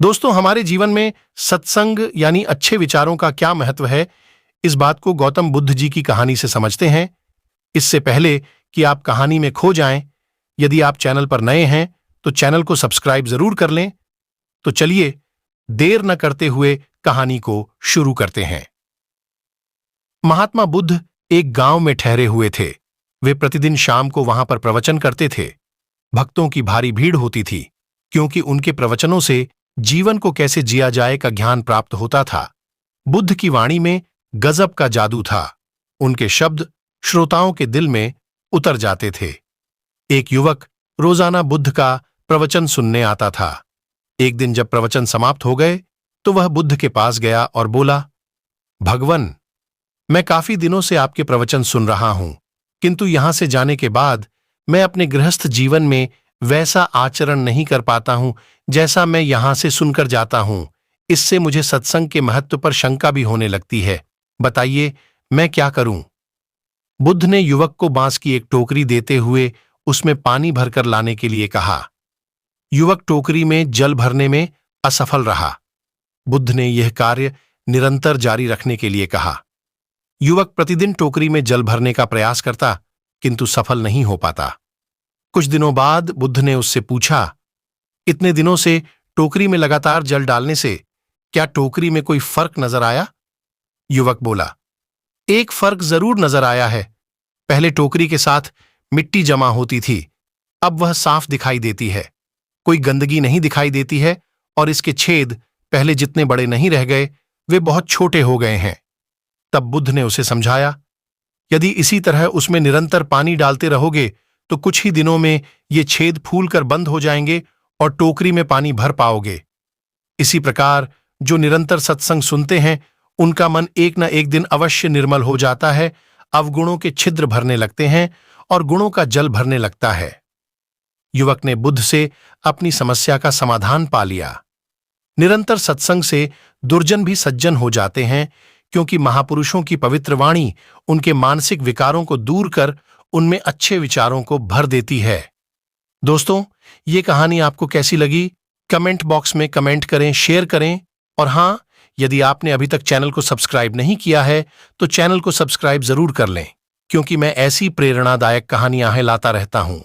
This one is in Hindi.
दोस्तों, हमारे जीवन में सत्संग यानी अच्छे विचारों का क्या महत्व है, इस बात को गौतम बुद्ध जी की कहानी से समझते हैं। इससे पहले कि आप कहानी में खो जाएं, यदि आप चैनल पर नए हैं तो चैनल को सब्सक्राइब जरूर कर लें। तो चलिए देर न करते हुए कहानी को शुरू करते हैं। महात्मा बुद्ध एक गांव में ठहरे हुए थे। वे प्रतिदिन शाम को वहां पर प्रवचन करते थे। भक्तों की भारी भीड़ होती थी, क्योंकि उनके प्रवचनों से जीवन को कैसे जिया जाए का ज्ञान प्राप्त होता था। बुद्ध की वाणी में गजब का जादू था। उनके शब्द श्रोताओं के दिल में उतर जाते थे। एक युवक रोजाना बुद्ध का प्रवचन सुनने आता था। एक दिन जब प्रवचन समाप्त हो गए तो वह बुद्ध के पास गया और बोला, भगवन, मैं काफी दिनों से आपके प्रवचन सुन रहा हूं, किंतु यहां से जाने के बाद मैं अपने गृहस्थ जीवन में वैसा आचरण नहीं कर पाता हूं जैसा मैं यहां से सुनकर जाता हूं। इससे मुझे सत्संग के महत्व पर शंका भी होने लगती है। बताइए, मैं क्या करूं? बुद्ध ने युवक को बांस की एक टोकरी देते हुए उसमें पानी भरकर लाने के लिए कहा। युवक टोकरी में जल भरने में असफल रहा। बुद्ध ने यह कार्य निरंतर जारी रखने के लिए कहा। युवक प्रतिदिन टोकरी में जल भरने का प्रयास करता, किंतु सफल नहीं हो पाता। कुछ दिनों बाद बुद्ध ने उससे पूछा, इतने दिनों से टोकरी में लगातार जल डालने से क्या टोकरी में कोई फर्क नजर आया? युवक बोला, एक फर्क जरूर नजर आया है। पहले टोकरी के साथ मिट्टी जमा होती थी, अब वह साफ दिखाई देती है। कोई गंदगी नहीं दिखाई देती है और इसके छेद पहले जितने बड़े नहीं रह गए, वे बहुत छोटे हो गए हैं। तब बुद्ध ने उसे समझाया, यदि इसी तरह उसमें निरंतर पानी डालते रहोगे तो कुछ ही दिनों में ये छेद फूलकर बंद हो जाएंगे और टोकरी में पानी भर पाओगे। इसी प्रकार जो निरंतर सत्संग सुनते हैं उनका मन एक न एक दिन अवश्य निर्मल हो जाता है, अवगुणों के छिद्र भरने लगते हैं और गुणों का जल भरने लगता है। युवक ने बुद्ध से अपनी समस्या का समाधान पा लिया। निरंतर सत्संग से दुर्जन भी सज्जन हो जाते हैं, क्योंकि महापुरुषों की पवित्र वाणी उनके मानसिक विकारों को दूर कर उनमें अच्छे विचारों को भर देती है। दोस्तों, ये कहानी आपको कैसी लगी? कमेंट बॉक्स में कमेंट करें, शेयर करें। और हां, यदि आपने अभी तक चैनल को सब्सक्राइब नहीं किया है तो चैनल को सब्सक्राइब जरूर कर लें, क्योंकि मैं ऐसी प्रेरणादायक कहानियां लाता रहता हूं।